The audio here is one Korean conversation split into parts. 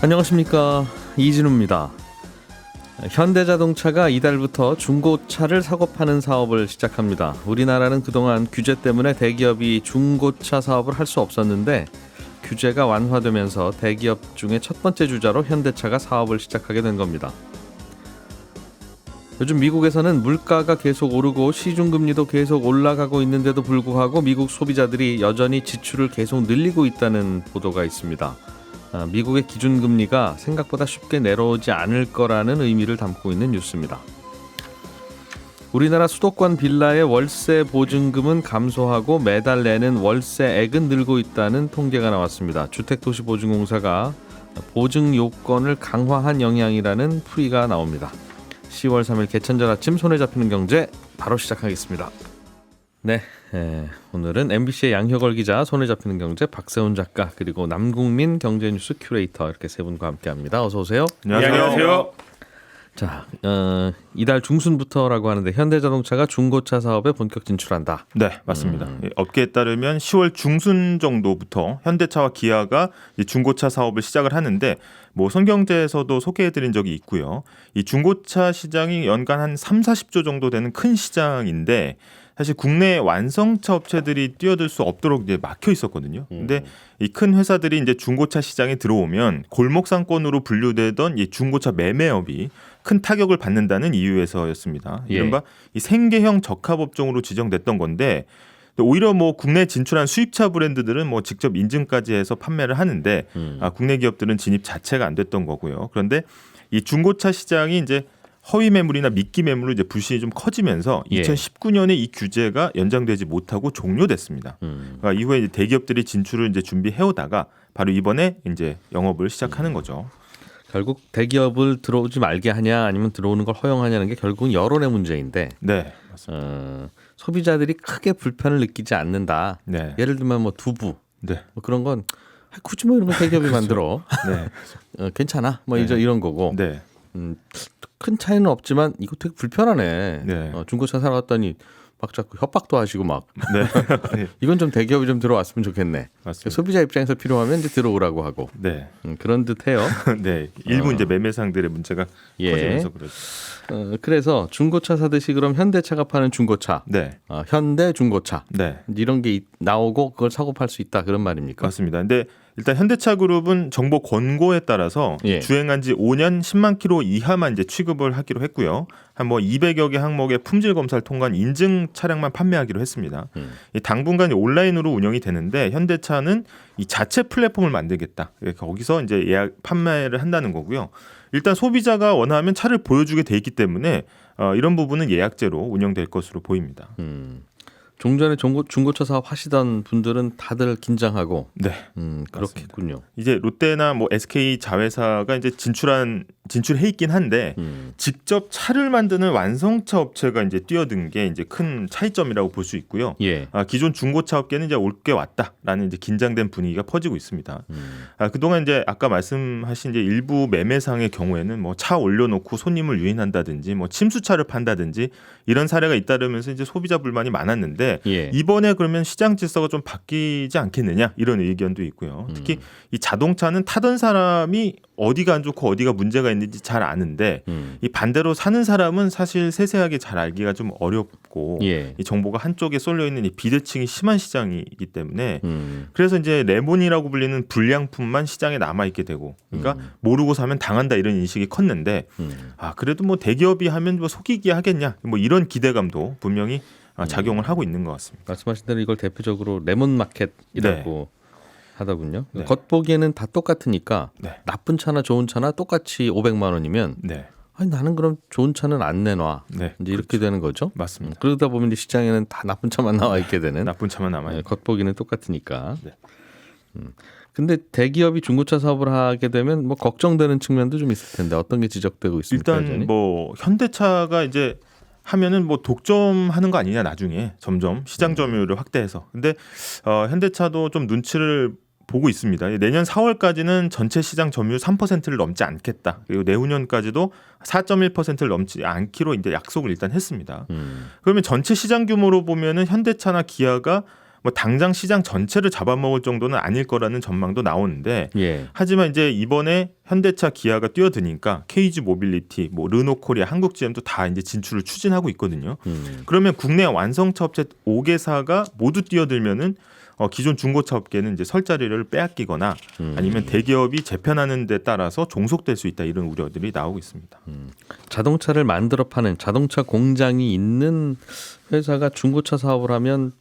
안녕하십니까, 이진우입니다. 현대자동차가 이달부터 중고차를 사고 파는 사업을 시작합니다. 우리나라는 그동안 규제 때문에 대기업이 중고차 사업을 할 수 없었는데 규제가 완화되면서 대기업 중에 첫 번째 주자로 현대차가 사업을 시작하게 된 겁니다. 요즘 미국에서는 물가가 계속 오르고 시중금리도 계속 올라가고 있는데도 불구하고 미국 소비자들이 여전히 지출을 계속 늘리고 있다는 보도가 있습니다. 미국의 기준금리가 생각보다 쉽게 내려오지 않을 거라는 의미를 담고 있는 뉴스입니다. 우리나라 수도권 빌라의 월세 보증금은 감소하고 매달 내는 월세액은 늘고 있다는 통계가 나왔습니다. 주택도시보증공사가 보증 요건을 강화한 영향이라는 풀이가 나옵니다. 10월 3일 개천절 아침 손에 잡히는 경제 바로 시작하겠습니다. 네, 오늘은 MBC의 양효걸 기자, 손에 잡히는 경제 박세훈 작가, 그리고 남국민 경제뉴스 큐레이터 이렇게 세 분과 함께합니다. 어서 오세요. 안녕하세요. 자, 이달 중순부터라고 하는데 현대자동차가 중고차 사업에 본격 진출한다. 네, 맞습니다. 업계에 따르면 10월 중순 정도부터 현대차와 기아가 중고차 사업을 시작을 하는데 손경제에서도 소개해드린 적이 있고요. 이 중고차 시장이 연간 한 30-40조 정도 되는 큰 시장인데 사실 국내 완성차 업체들이 뛰어들 수 없도록 이제 막혀 있었거든요. 근데 이 큰 회사들이 이제 중고차 시장에 들어오면 골목상권으로 분류되던 이 중고차 매매업이 큰 타격을 받는다는 이유에서였습니다. 이른바 이 생계형 적합업종으로 지정됐던 건데 오히려 국내 진출한 수입차 브랜드들은 직접 인증까지 해서 판매를 하는데 국내 기업들은 진입 자체가 안 됐던 거고요. 그런데 이 중고차 시장이 이제 허위 매물이나 미끼 매물로 이제 불신이 좀 커지면서 2019년에 이 규제가 연장되지 못하고 종료됐습니다. 그러니까 이후에 이제 대기업들이 진출을 이제 준비해오다가 바로 이번에 이제 영업을 시작하는 거죠. 결국 대기업을 들어오지 말게 하냐 아니면 들어오는 걸 허용하냐는 게 결국은 여론의 문제인데, 네, 맞습니다. 소비자들이 크게 불편을 느끼지 않는다. 네. 예를 들면 두부, 네. 그런 건 굳이 이런 거 대기업이 만들어. 네. 괜찮아. 네. 이런 거고. 네. 큰 차이는 없지만 이거 되게 불편하네. 네. 중고차 사러 갔더니 막 자꾸 협박도 하시고 막. 네. 이건 좀 대기업이 좀 들어왔으면 좋겠네. 맞습니다. 소비자 입장에서 필요하면 이제 들어오라고 하고. 네. 그런 듯해요. 네. 일부 이제 매매상들의 문제가 커지면서 그렇죠. 그래서 중고차 사듯이 그럼 현대차가 파는 중고차, 네. 현대 중고차, 네. 이런 게 나오고 그걸 사고 팔 수 있다, 그런 말입니까? 맞습니다. 근데 일단 현대차 그룹은 정보 권고에 따라서 주행한 지 5년 10만 킬로 이하만 이제 취급을 하기로 했고요. 한 200여 개 항목의 품질 검사를 통과한 인증 차량만 판매하기로 했습니다. 당분간 온라인으로 운영이 되는데 현대차는 이 자체 플랫폼을 만들겠다. 거기서 이제 예약 판매를 한다는 거고요. 일단 소비자가 원하면 차를 보여주게 돼 있기 때문에 이런 부분은 예약제로 운영될 것으로 보입니다. 종전에 중고차 사업 하시던 분들은 다들 긴장하고. 네, 그렇겠군요. 맞습니다. 이제 롯데나 SK 자회사가 이제 진출해 있긴 한데 직접 차를 만드는 완성차 업체가 이제 뛰어든 게 이제 큰 차이점이라고 볼 수 있고요. 기존 중고차 업계는 이제 올 게 왔다라는 이제 긴장된 분위기가 퍼지고 있습니다. 그동안 이제 아까 말씀하신 이제 일부 매매상의 경우에는 차 올려놓고 손님을 유인한다든지 침수차를 판다든지 이런 사례가 잇따르면서 이제 소비자 불만이 많았는데. 이번에 그러면 시장 질서가 좀 바뀌지 않겠느냐, 이런 의견도 있고요. 특히 이 자동차는 타던 사람이 어디가 안 좋고 어디가 문제가 있는지 잘 아는데 이 반대로 사는 사람은 사실 세세하게 잘 알기가 좀 어렵고 이 정보가 한쪽에 쏠려 있는 이 비대칭이 심한 시장이기 때문에 그래서 이제 레몬이라고 불리는 불량품만 시장에 남아 있게 되고, 그러니까 모르고 사면 당한다, 이런 인식이 컸는데 그래도 대기업이 하면 속이기 하겠냐, 이런 기대감도 분명히 작용을 하고 있는 것 같습니다. 말씀하신 대로 이걸 대표적으로 레몬 마켓이라고 하더군요. 네. 겉보기에는 다 똑같으니까 나쁜 차나 좋은 차나 똑같이 500만 원이면 아니, 나는 그럼 좋은 차는 안 내놔. 이제 이렇게 되는 거죠. 맞습니다. 그러다 보면 이제 시장에는 다 나쁜 차만 나와 있게 되는. 나쁜 차만 남아요. 겉보기는 똑같으니까. 근데 대기업이 중고차 사업을 하게 되면 걱정되는 측면도 좀 있을 텐데 어떤 게 지적되고 있습니까? 일단 현대차가 이제 하면은 독점하는 거 아니냐, 나중에 점점 시장 점유율을 확대해서. 근데 현대차도 좀 눈치를 보고 있습니다. 내년 4월까지는 전체 시장 점유율 3%를 넘지 않겠다. 그리고 내후년까지도 4.1%를 넘지 않기로 이제 약속을 일단 했습니다. 그러면 전체 시장 규모로 보면은 현대차나 기아가 뭐 당장 시장 전체를 잡아먹을 정도는 아닐 거라는 전망도 나오는데 예. 하지만 이제 이번에 현대차, 기아가 뛰어드니까 KG 모빌리티, 뭐 르노코리아, 한국GM도 다 이제 진출을 추진하고 있거든요. 그러면 국내 완성차 업체 5개사가 모두 뛰어들면은 기존 중고차 업계는 이제 설 자리를 빼앗기거나 아니면 대기업이 재편하는 데 따라서 종속될 수 있다 이런 우려들이 나오고 있습니다. 자동차를 만들어 파는 자동차 공장이 있는 회사가 중고차 사업을 하면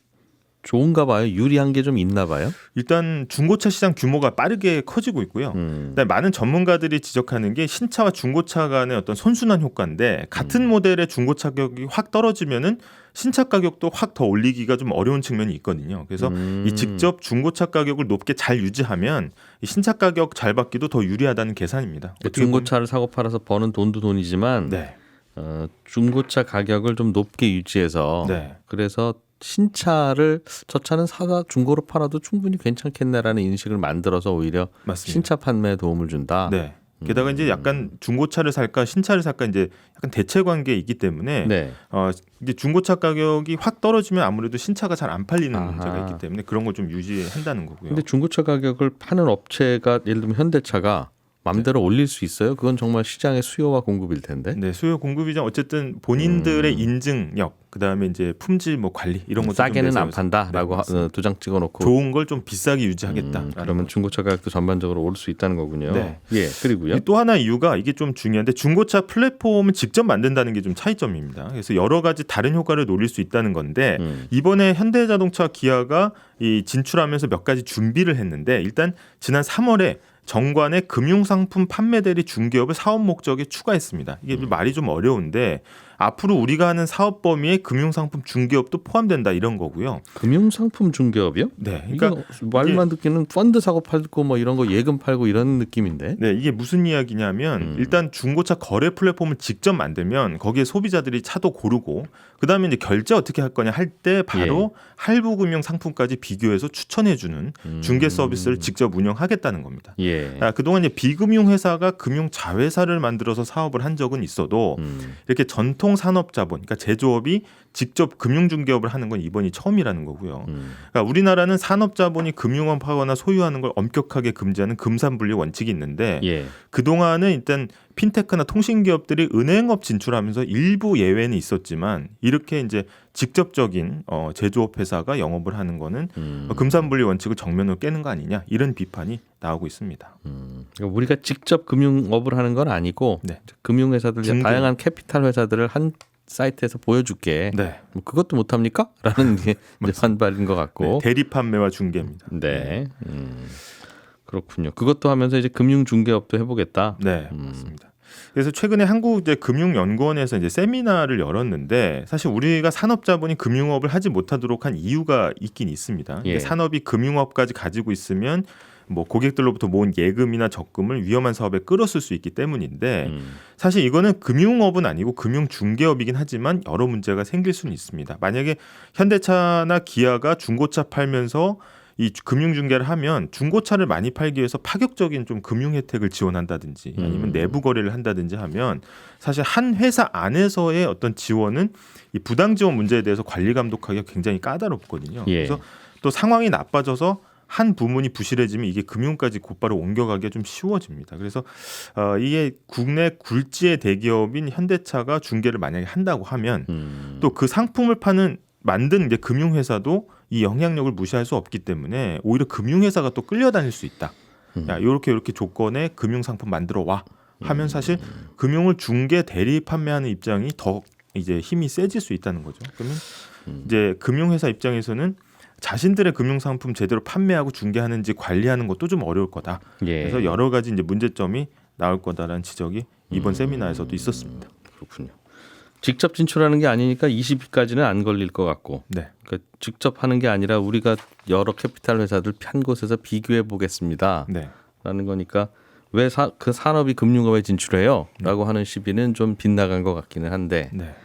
좋은가 봐요. 유리한 게 좀 있나 봐요. 일단 중고차 시장 규모가 빠르게 커지고 있고요. 그다음에 많은 전문가들이 지적하는 게 신차와 중고차 간의 어떤 선순환 효과인데 같은 모델의 중고차 가격이 확 떨어지면은 신차 가격도 확 더 올리기가 좀 어려운 측면이 있거든요. 그래서 이 직접 중고차 가격을 높게 잘 유지하면 이 신차 가격 잘 받기도 더 유리하다는 계산입니다. 중고차를 사고 팔아서 버는 돈도 돈이지만 네. 중고차 가격을 좀 높게 유지해서 네. 그래서 신차를 저 차는 사다 중고로 팔아도 충분히 괜찮겠네라는 인식을 만들어서 오히려 맞습니다. 신차 판매에 도움을 준다. 네. 게다가 이제 약간 중고차를 살까 신차를 살까 이제 약간 대체 관계에 있기 때문에 네. 이제 중고차 가격이 확 떨어지면 아무래도 신차가 잘 안 팔리는 아하. 문제가 있기 때문에 그런 걸 좀 유지한다는 거고요. 근데 중고차 가격을 파는 업체가 예를 들면 현대차가 마음대로 올릴 수 있어요? 그건 정말 시장의 수요와 공급일 텐데. 네, 수요 공급이죠. 어쨌든 본인들의 인증력, 그다음에 이제 품질 뭐 관리 이런 것도 싸게는 좀 안 판다라고 네, 도장 찍어놓고 좋은 걸 좀 비싸게 유지하겠다. 그러면 중고차 가격도 전반적으로 오를 수 있다는 거군요. 네. 예, 그리고요. 또 하나 이유가 이게 좀 중요한데 중고차 플랫폼을 직접 만든다는 게 좀 차이점입니다. 그래서 여러 가지 다른 효과를 노릴 수 있다는 건데 이번에 현대자동차, 기아가 이 진출하면서 몇 가지 준비를 했는데 일단 지난 3월에 정관의 금융상품 판매 대리 중개업을 사업 목적에 추가했습니다. 이게 말이 좀 어려운데 앞으로 우리가 하는 사업 범위에 금융상품 중개업도 포함된다 이런 거고요. 금융상품 중개업이요? 네, 그러니까 말만 듣기는 펀드 사고 팔고 뭐 이런 거 예금 팔고 이런 느낌인데. 네, 이게 무슨 이야기냐면 일단 중고차 거래 플랫폼을 직접 만들면 거기에 소비자들이 차도 고르고 그다음에 이제 결제 어떻게 할 거냐 할 때 바로 할부금융 상품까지 비교해서 추천해주는 중개 서비스를 직접 운영하겠다는 겁니다. 예. 그동안 이제 비금융 회사가 금융 자회사를 만들어서 사업을 한 적은 있어도 이렇게 전통 산업자본, 그러니까 제조업이 직접 금융중개업을 하는 건 이번이 처음이라는 거고요. 그러니까 우리나라는 산업자본이 금융업하거나 소유하는 걸 엄격하게 금지하는 금산분리 원칙이 있는데 예. 그동안은 일단 핀테크나 통신기업들이 은행업 진출하면서 일부 예외는 있었지만 이렇게 이제 직접적인 제조업 회사가 영업을 하는 거는 금산분리 원칙을 정면으로 깨는 거 아니냐 이런 비판이 나오고 있습니다. 그러니까 우리가 직접 금융업을 하는 건 아니고 네. 금융회사들 중개. 다양한 캐피탈 회사들을 한 사이트에서 보여줄게. 네. 뭐 그것도 못합니까? 라는 게 이제 반발인 것 같고. 네, 대리 판매와 중개입니다. 네. 그렇군요. 그것도 하면서 이제 금융중개업도 해보겠다. 네, 맞습니다. 그래서 최근에 한국금융연구원에서 이제 세미나를 열었는데 사실 우리가 산업자본이 금융업을 하지 못하도록 한 이유가 있긴 있습니다. 예. 산업이 금융업까지 가지고 있으면 뭐 고객들로부터 모은 예금이나 적금을 위험한 사업에 끌었을 수 있기 때문인데 사실 이거는 금융업은 아니고 금융중개업이긴 하지만 여러 문제가 생길 수는 있습니다. 만약에 현대차나 기아가 중고차 팔면서 이 금융중개를 하면 중고차를 많이 팔기 위해서 파격적인 좀 금융 혜택을 지원한다든지 아니면 내부 거래를 한다든지 하면 사실 한 회사 안에서의 어떤 지원은 이 부당 지원 문제에 대해서 관리 감독하기가 굉장히 까다롭거든요. 예. 그래서 또 상황이 나빠져서 한 부문이 부실해지면 이게 금융까지 곧바로 옮겨가기가 좀 쉬워집니다. 그래서 이게 국내 굴지의 대기업인 현대차가 중개를 만약에 한다고 하면 또 그 상품을 만든 이제 금융회사도 이 영향력을 무시할 수 없기 때문에 오히려 금융회사가 또 끌려다닐 수 있다. 야, 이렇게 조건에 금융상품 만들어 와 하면 사실 금융을 중개 대리 판매하는 입장이 더 이제 힘이 세질 수 있다는 거죠. 그러면 이제 금융회사 입장에서는 자신들의 금융상품 제대로 판매하고 중개하는지 관리하는 것도 좀 어려울 거다. 예. 그래서 여러 가지 이제 문제점이 나올 거다라는 지적이 이번 세미나에서도 있었습니다. 그렇군요. 직접 진출하는 게 아니니까 20위까지는 안 걸릴 것 같고. 네. 그러니까 직접 하는 게 아니라 우리가 여러 캐피탈 회사들 한 곳에서 비교해 보겠습니다. 네. 라는 거니까 왜 그 산업이 금융업에 진출해요? 라고 하는 시비는 좀 빗나간 것 같기는 한데 네.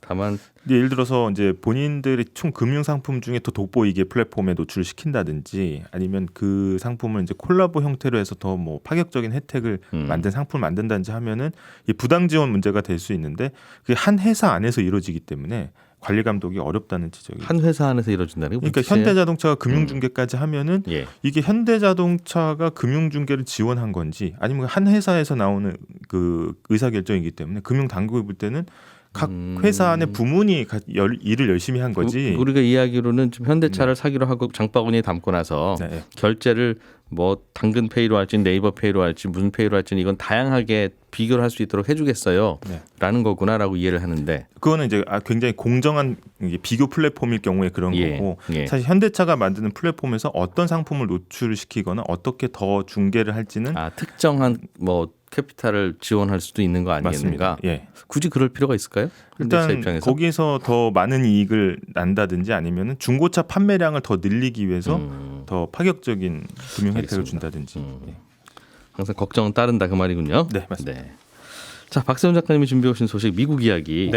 다만 예를 들어서 이제 본인들의 총 금융 상품 중에 더 돋보이게 플랫폼에 노출시킨다든지 아니면 그 상품을 이제 콜라보 형태로 해서 더 뭐 파격적인 혜택을 만든 상품을 만든다든지 하면은 이 부당 지원 문제가 될 수 있는데 그게 한 회사 안에서 이루어지기 때문에 관리 감독이 어렵다는 지적이. 한 회사 안에서 이루어진다는 게 그러니까 무슨 뜻이에요? 현대자동차가 금융중개까지 하면은 이게 현대자동차가 금융중개를 지원한 건지 아니면 한 회사에서 나오는 그 의사결정이기 때문에 금융당국이 볼 때는 각 회사 안에 부문이 일을 열심히 한 거지. 우리가 이야기로는 좀 현대차를 사기로 하고 장바구니에 담고 나서 결제를 뭐 당근페이로 할지 네이버 페이로 할지 무슨 페이로 할지 이건 다양하게 비교를 할 수 있도록 해주겠어요. 라는 거구나라고 이해를 하는데 그거는 이제 굉장히 공정한 비교 플랫폼일 경우에 그런 거고 사실 현대차가 만드는 플랫폼에서 어떤 상품을 노출시키거나 어떻게 더 중개를 할지는 특정한 뭐 캐피탈을 지원할 수도 있는 거 아니겠는가? 굳이 그럴 필요가 있을까요? 일단 입장에서? 거기서 더 많은 이익을 난다든지 아니면 중고차 판매량을 더 늘리기 위해서 더 파격적인 금융 혜택을 준다든지. 항상 걱정은 따른다 그 말이군요. 네, 맞습니다. 자, 박세훈 작가님이 준비해 오신 소식 미국 이야기.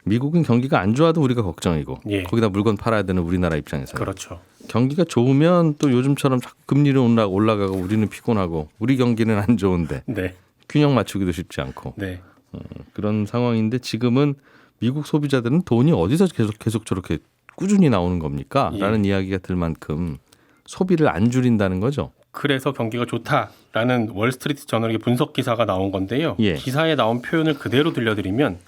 미국은 경기가 안 좋아도 우리가 걱정이고 거기다 물건 팔아야 되는 우리나라 입장에서. 그렇죠. 경기가 좋으면 또 요즘처럼 자꾸 금리는 올라가고 우리는 피곤하고 우리 경기는 안 좋은데 균형 맞추기도 쉽지 않고 그런 상황인데 지금은 미국 소비자들은 돈이 어디서 계속 저렇게 꾸준히 나오는 겁니까? 라는 이야기가 들 만큼 소비를 안 줄인다는 거죠. 그래서 경기가 좋다라는 월스트리트 저널의 분석 기사가 나온 건데요. 기사에 나온 표현을 그대로 들려드리면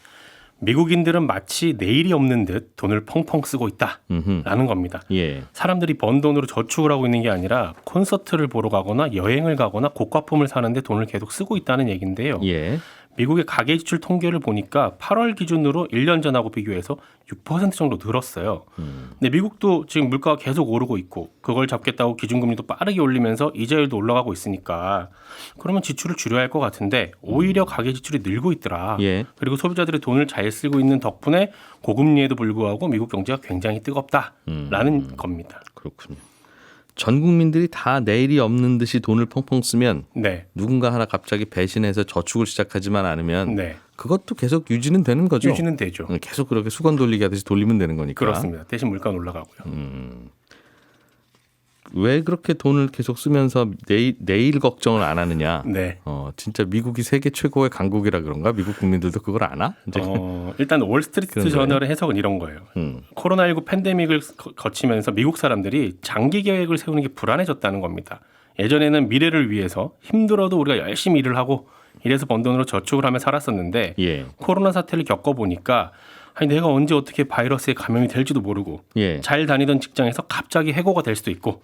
미국인들은 마치 내일이 없는 듯 돈을 펑펑 쓰고 있다라는 겁니다. 사람들이 번 돈으로 저축을 하고 있는 게 아니라 콘서트를 보러 가거나 여행을 가거나 고가품을 사는데 돈을 계속 쓰고 있다는 얘기인데요. 미국의 가계 지출 통계를 보니까 8월 기준으로 1년 전하고 비교해서 6% 정도 늘었어요. 근데 미국도 지금 물가가 계속 오르고 있고 그걸 잡겠다고 기준금리도 빠르게 올리면서 이자율도 올라가고 있으니까 그러면 지출을 줄여야 할 것 같은데 오히려 가계 지출이 늘고 있더라. 그리고 소비자들이 돈을 잘 쓰고 있는 덕분에 고금리에도 불구하고 미국 경제가 굉장히 뜨겁다라는 겁니다. 그렇군요. 전 국민들이 다 내일이 없는 듯이 돈을 펑펑 쓰면 누군가 하나 갑자기 배신해서 저축을 시작하지만 않으면 그것도 계속 유지는 되는 거죠. 유지는 되죠. 계속 그렇게 수건 돌리기 하듯이 돌리면 되는 거니까. 그렇습니다. 대신 물가는 올라가고요. 왜 그렇게 돈을 계속 쓰면서 내일 걱정을 안 하느냐. 진짜 미국이 세계 최고의 강국이라 그런가? 미국 국민들도 그걸 아나? 일단 월스트리트 저널의 해석은 이런 거예요. 코로나19 팬데믹을 거치면서 미국 사람들이 장기 계획을 세우는 게 불안해졌다는 겁니다. 예전에는 미래를 위해서 힘들어도 우리가 열심히 일을 하고 이래서 번 돈으로 저축을 하며 살았었는데 코로나 사태를 겪어보니까 아니 내가 언제 어떻게 바이러스에 감염이 될지도 모르고 잘 다니던 직장에서 갑자기 해고가 될 수도 있고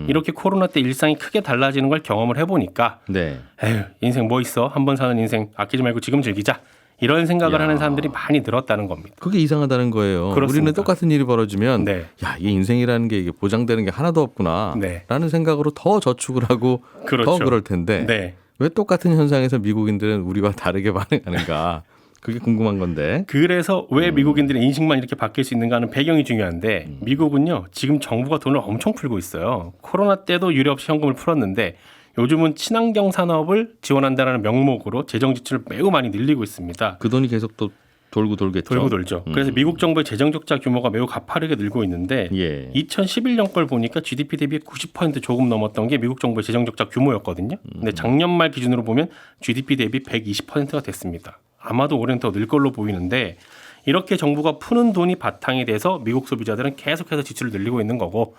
이렇게 코로나 때 일상이 크게 달라지는 걸 경험을 해보니까 에휴 인생 뭐 있어 한 번 사는 인생 아끼지 말고 지금 즐기자 이런 생각을 하는 사람들이 많이 늘었다는 겁니다. 그게 이상하다는 거예요. 그렇습니다. 우리는 똑같은 일이 벌어지면 야, 이 인생이라는 게 이게 보장되는 게 하나도 없구나 라는 생각으로 더 저축을 하고 더 그럴 텐데 왜 똑같은 현상에서 미국인들은 우리와 다르게 반응하는가. 그게 궁금한 건데. 그래서 왜 미국인들의 인식만 이렇게 바뀔 수 있는가 하는 배경이 중요한데 미국은요. 지금 정부가 돈을 엄청 풀고 있어요. 코로나 때도 유례 없이 현금을 풀었는데 요즘은 친환경 산업을 지원한다는 명목으로 재정 지출을 매우 많이 늘리고 있습니다. 그 돈이 계속 또 돌고 돌겠죠. 돌고 돌죠. 그래서 미국 정부의 재정 적자 규모가 매우 가파르게 늘고 있는데 2011년 걸 보니까 GDP 대비 90% 조금 넘었던 게 미국 정부의 재정 적자 규모였거든요. 근데 작년 말 기준으로 보면 GDP 대비 120%가 됐습니다. 아마도 올해는 더 늘 걸로 보이는데 이렇게 정부가 푸는 돈이 바탕이 돼서 미국 소비자들은 계속해서 지출을 늘리고 있는 거고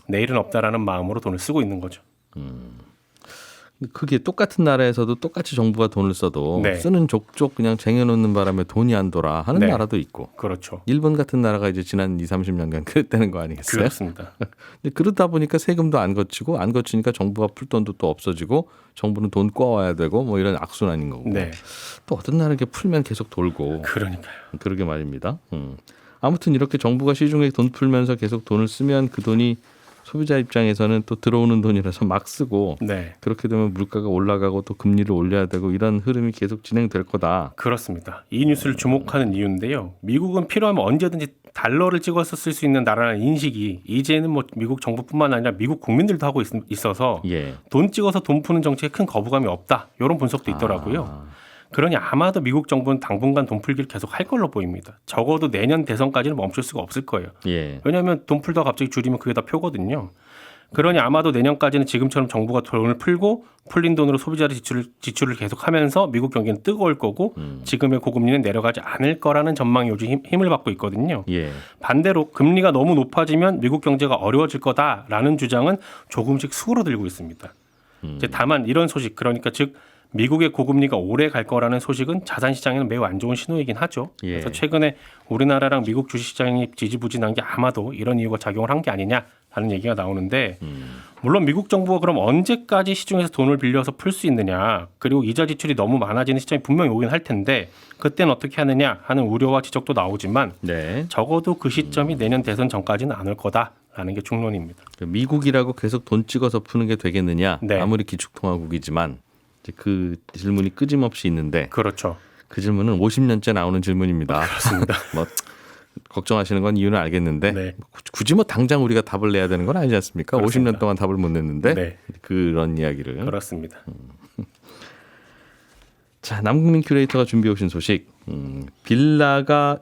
내일은 없다라는 마음으로 돈을 쓰고 있는 거죠. 그게 똑같은 나라에서도 똑같이 정부가 돈을 써도 쓰는 족족 그냥 쟁여놓는 바람에 돈이 안 돌아 하는 나라도 있고. 그렇죠. 일본 같은 나라가 이제 지난 20-30년간 그랬다는 거 아니겠어요? 그렇습니다. 근데 그러다 보니까 세금도 안 거치고 안 거치니까 정부가 풀 돈도 또 없어지고 정부는 돈 꿔와야 되고 뭐 이런 악순환인 거고. 또 어떤 나라 이렇게 풀면 계속 돌고. 그러니까요. 그러게 말입니다. 아무튼 이렇게 정부가 시중에 돈 풀면서 계속 돈을 쓰면 그 돈이 소비자 입장에서는 또 들어오는 돈이라서 막 쓰고 그렇게 되면 물가가 올라가고 또 금리를 올려야 되고 이런 흐름이 계속 진행될 거다. 그렇습니다. 이 뉴스를 주목하는 이유인데요. 미국은 필요하면 언제든지 달러를 찍어서 쓸 수 있는 나라라는 인식이 이제는 뭐 미국 정부뿐만 아니라 미국 국민들도 하고 있어서 돈 찍어서 돈 푸는 정책에 큰 거부감이 없다. 이런 분석도 있더라고요. 그러니 아마도 미국 정부는 당분간 돈 풀기를 계속 할 걸로 보입니다. 적어도 내년 대선까지는 멈출 수가 없을 거예요. 왜냐하면 돈 풀다가 갑자기 줄이면 그게 다 표거든요. 그러니 아마도 내년까지는 지금처럼 정부가 돈을 풀고 풀린 돈으로 소비자의 지출을 계속하면서 미국 경기는 뜨거울 거고 지금의 고금리는 내려가지 않을 거라는 전망이 요즘 힘을 받고 있거든요. 예. 반대로 금리가 너무 높아지면 미국 경제가 어려워질 거다라는 주장은 조금씩 수그러들고 있습니다. 이제 다만 이런 소식, 그러니까 즉 미국의 고금리가 오래 갈 거라는 소식은 자산 시장에는 매우 안 좋은 신호이긴 하죠. 예. 그래서 최근에 우리나라랑 미국 주식시장이 지지부진한 게 아마도 이런 이유가 작용을 한 게 아니냐라는 얘기가 나오는데 물론 미국 정부가 그럼 언제까지 시중에서 돈을 빌려서 풀 수 있느냐, 그리고 이자 지출이 너무 많아지는 시점이 분명히 오긴 할 텐데 그때는 어떻게 하느냐 하는 우려와 지적도 나오지만 네. 적어도 그 시점이 내년 대선 전까지는 안 올 거다라는 게 중론입니다. 미국이라고 계속 돈 찍어서 푸는 게 되겠느냐? 네. 아무리 기축통화국이지만 이제 그 질문이 끊임없이 있는데 그렇죠. 그 질문은 50년째 나오는 질문입니다. 그렇습니다. 뭐 걱정하시는 건 이유는 알겠는데 네. 굳이 뭐 당장 우리가 답을 내야 되는 건 아니지 않습니까? 그렇습니다. 50년 동안 답을 못 냈는데 네. 그런 이야기를. 그렇습니다. 자, 남국민 큐레이터가 준비해 오신 소식. 빌라가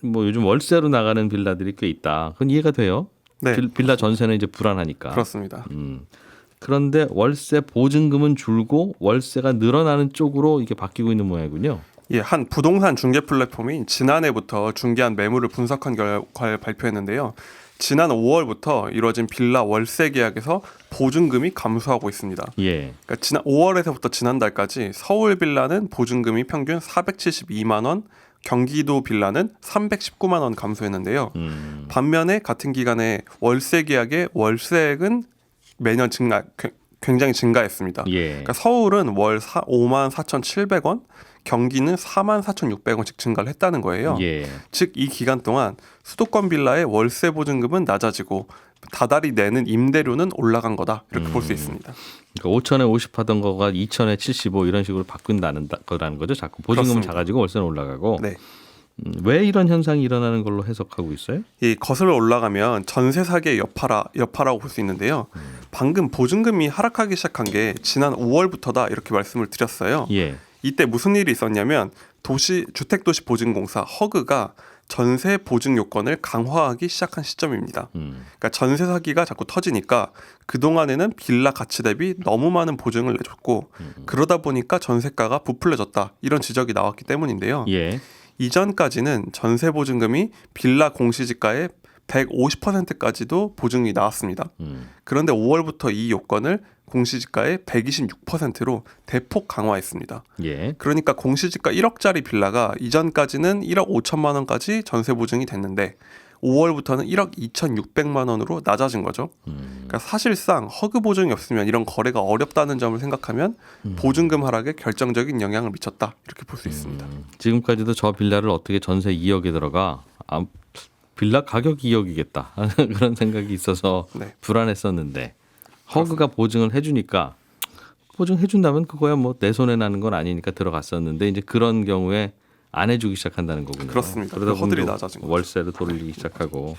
뭐 요즘 월세로 나가는 빌라들이 꽤 있다. 그건 이해가 돼요. 네, 빌라 전세는 이제 불안하니까. 그렇습니다. 그런데 월세 보증금은 줄고 월세가 늘어나는 쪽으로 이게 바뀌고 있는 모양이군요. 예, 한 부동산 중개 플랫폼이 지난해부터 중개한 매물을 분석한 결과를 발표했는데요. 지난 5월부터 이루어진 빌라 월세 계약에서 보증금이 감소하고 있습니다. 예. 그러니까 지난 5월에서부터 지난달까지 서울 빌라는 보증금이 평균 472만 원, 경기도 빌라는 319만 원 감소했는데요. 반면에 같은 기간에 월세 계약의 월세액은 매년 굉장히 증가했습니다. 예. 그러니까 서울은 월 5만 4,700원, 경기는 4만 4,600원씩 증가를 했다는 거예요. 예. 즉 이 기간 동안 수도권 빌라의 월세 보증금은 낮아지고 다달이 내는 임대료는 올라간 거다, 이렇게 볼 수 있습니다. 그러니까 5천에 50 하던 거가 2천에 75 이런 식으로 바꾼다는 거라는 거죠. 자꾸 보증금은 그렇습니다. 작아지고 월세는 올라가고. 네. 왜 이런 현상이 일어나는 걸로 해석하고 있어요? 이 거슬러 올라가면 전세 사기의 여파라고 볼 수 있는데요. 방금 보증금이 하락하기 시작한 게 지난 5월부터다, 이렇게 말씀을 드렸어요. 예. 이때 무슨 일이 있었냐면 주택도시보증공사 허그가 전세 보증 요건을 강화하기 시작한 시점입니다. 그러니까 전세 사기가 자꾸 터지니까 그동안에는 빌라 가치 대비 너무 많은 보증을 내줬고 그러다 보니까 전세가가 부풀려졌다, 이런 지적이 나왔기 때문인데요. 예. 이전까지는 전세 보증금이 빌라 공시지가의 150%까지도 보증이 나왔습니다. 그런데 5월부터 이 요건을 공시지가의 126%로 대폭 강화했습니다. 예. 그러니까 공시지가 1억짜리 빌라가 이전까지는 1억 5천만 원까지 전세 보증이 됐는데 5월부터는 1억 2,600만 원으로 낮아진 거죠. 그러니까 사실상 허그 보증이 없으면 이런 거래가 어렵다는 점을 생각하면 보증금 하락에 결정적인 영향을 미쳤다, 이렇게 볼 수 있습니다. 지금까지도 저 빌라를 어떻게 전세 2억에 들어가 빌라 가격 2억이겠다 그런 생각이 있어서 네. 불안했었는데 허그가 보증을 해주니까 보증해준다면 그거야 뭐 내 손에 나는 건 아니니까 들어갔었는데 이제 그런 경우에 안 해주기 시작한다는 거군요. 그렇습니다. 그러다 그 허들이 보면 낮아진 거죠. 월세를 돌리기 시작하고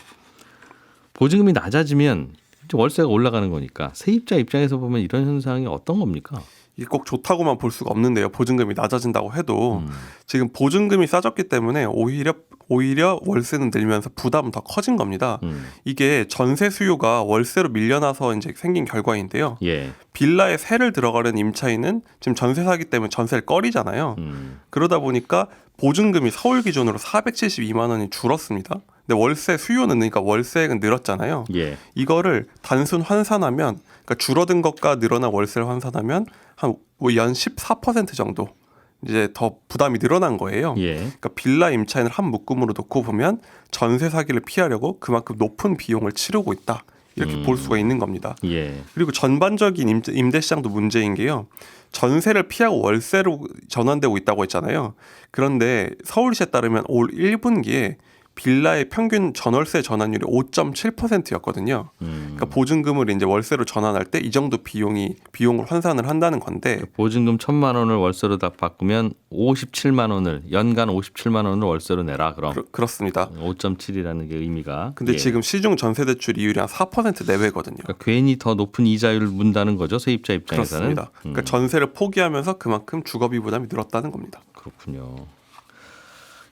보증금이 낮아지면 이제 월세가 올라가는 거니까 세입자 입장에서 보면 이런 현상이 어떤 겁니까? 이게 꼭 좋다고만 볼 수가 없는데요. 보증금이 낮아진다고 해도 지금 보증금이 싸졌기 때문에 오히려 월세는 늘면서 부담은 더 커진 겁니다. 이게 전세 수요가 월세로 밀려나서 이제 생긴 결과인데요. 예. 빌라에 세를 들어가는 임차인은 지금 전세 사기 때문에 전세를 꺼리잖아요. 그러다 보니까 보증금이 서울 기준으로 472만 원이 줄었습니다. 근데 월세 수요는, 그러니까 월세액은 늘었잖아요. 예. 이거를 단순 환산하면, 그러니까 줄어든 것과 늘어난 월세를 환산하면 한 연 14% 정도 이제 더 부담이 늘어난 거예요. 예. 그러니까 빌라 임차인을 한 묶음으로 놓고 보면 전세 사기를 피하려고 그만큼 높은 비용을 치르고 있다, 이렇게 볼 수가 있는 겁니다. 예. 그리고 전반적인 임대 시장도 문제인 게요. 전세를 피하고 월세로 전환되고 있다고 했잖아요. 그런데 서울시에 따르면 올 1분기에 빌라의 평균 전월세 전환율이 5.7%였거든요. 그러니까 보증금을 이제 월세로 전환할 때 이 정도 비용을 환산을 한다는 건데, 보증금 1,000만 원을 월세로 다 바꾸면 57만 원을 연간 57만 원을 월세로 내라 그럼. 그렇습니다. 5.7이라는 게 의미가. 근데 예. 지금 시중 전세 대출 이율이 한 4% 내외거든요. 그러니까 괜히 더 높은 이자율을 문다는 거죠, 세입자 입장에서는. 그렇습니다. 그러니까 전세를 포기하면서 그만큼 주거비 부담이 늘었다는 겁니다. 그렇군요.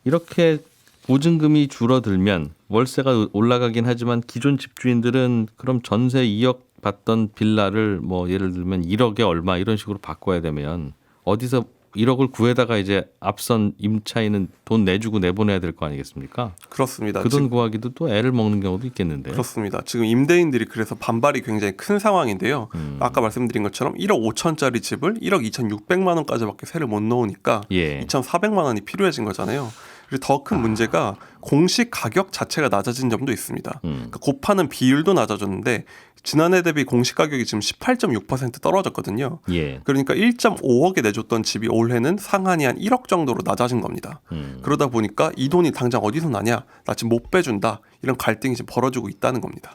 이렇게 보증금이 줄어들면 월세가 올라가긴 하지만 기존 집주인들은 그럼 전세 2억 받던 빌라를 뭐 예를 들면 1억에 얼마 이런 식으로 바꿔야 되면 어디서 1억을 구해다가 이제 앞선 임차인은 돈 내주고 내보내야 될 거 아니겠습니까? 그렇습니다. 그 돈 구하기도 또 애를 먹는 경우도 있겠는데. 그렇습니다. 지금 임대인들이 그래서 반발이 굉장히 큰 상황인데요. 아까 말씀드린 것처럼 1억 5천짜리 집을 1억 2,600만 원까지밖에 세를 못 넣으니까 2,400만 원이 필요해진 거잖아요. 그리고 더 큰 문제가 공시 가격 자체가 낮아진 점도 있습니다. 그러니까 곱하는 비율도 낮아졌는데 지난해 대비 공시 가격이 지금 18.6% 떨어졌거든요. 그러니까 1.5억에 내줬던 집이 올해는 상한이 한 1억 정도로 낮아진 겁니다. 그러다 보니까 이 돈이 당장 어디서 나냐? 나 지금 못 빼준다. 이런 갈등이 지금 벌어지고 있다는 겁니다.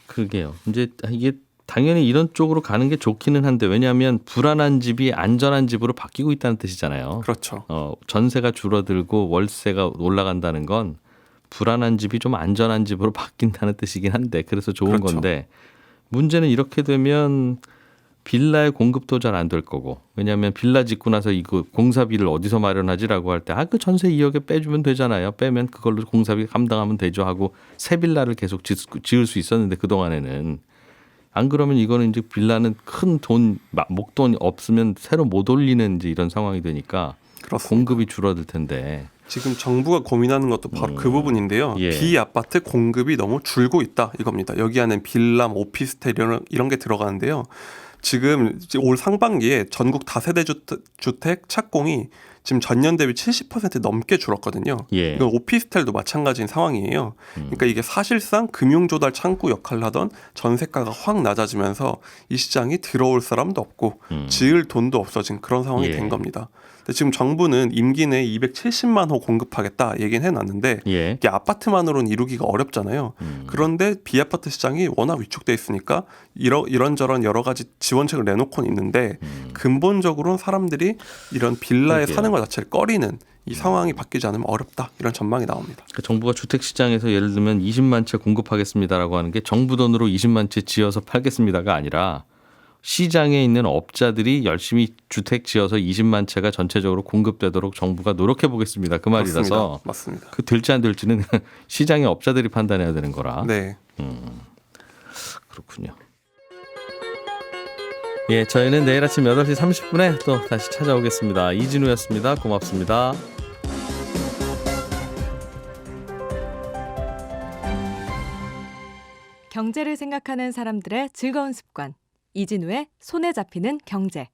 그러게요. 이제 이게 당연히 이런 쪽으로 가는 게 좋기는 한데 왜냐하면 불안한 집이 안전한 집으로 바뀌고 있다는 뜻이잖아요. 그렇죠. 전세가 줄어들고 월세가 올라간다는 건 불안한 집이 좀 안전한 집으로 바뀐다는 뜻이긴 한데 그래서 좋은 그렇죠. 건데 문제는 이렇게 되면 빌라의 공급도 잘 안 될 거고 왜냐하면 빌라 짓고 나서 이거 공사비를 어디서 마련하지라고 할 때 그 전세 2억에 빼주면 되잖아요. 빼면 그걸로 공사비 감당하면 되죠 하고 새 빌라를 계속 지을 수 있었는데 그동안에는 안 그러면 이거는 이제 빌라는 큰 돈, 목돈이 없으면 새로 못 올리는 이제 이런 상황이 되니까 그렇습니다. 공급이 줄어들 텐데. 지금 정부가 고민하는 것도 바로 그 부분인데요. 비아파트 공급이 너무 줄고 있다 이겁니다. 여기 안에 빌라, 오피스텔 이런 게 들어가는데요. 지금 올 상반기에 전국 다세대 주택 착공이 지금 전년 대비 70% 넘게 줄었거든요. 이건 오피스텔도 마찬가지인 상황이에요. 그러니까 이게 사실상 금융조달 창구 역할을 하던 전세가가 확 낮아지면서 이 시장이 들어올 사람도 없고 지을 돈도 없어진 그런 상황이 된 겁니다. 근데 지금 정부는 임기 내에 270만 호 공급하겠다 얘기는 해놨는데 이게 아파트만으로는 이루기가 어렵잖아요. 그런데 비아파트 시장이 워낙 위축돼 있으니까 이런저런 여러 가지 지원책을 내놓고는 있는데 근본적으로는 사람들이 이런 빌라에 사는 것 자체를 꺼리는 이 상황이 바뀌지 않으면 어렵다 이런 전망이 나옵니다. 그러니까 정부가 주택시장에서 예를 들면 20만 채 공급하겠습니다라고 하는 게 정부 돈으로 20만 채 지어서 팔겠습니다가 아니라 시장에 있는 업자들이 열심히 주택 지어서 20만 채가 전체적으로 공급되도록 정부가 노력해 보겠습니다. 그 말이라서 맞습니다. 그 될지 안 될지는 시장의 업자들이 판단해야 되는 거라. 네. 그렇군요. 예, 저희는 내일 아침 8시 30분에 또 다시 찾아오겠습니다. 이진우였습니다. 고맙습니다. 경제를 생각하는 사람들의 즐거운 습관. 이진우의 손에 잡히는 경제.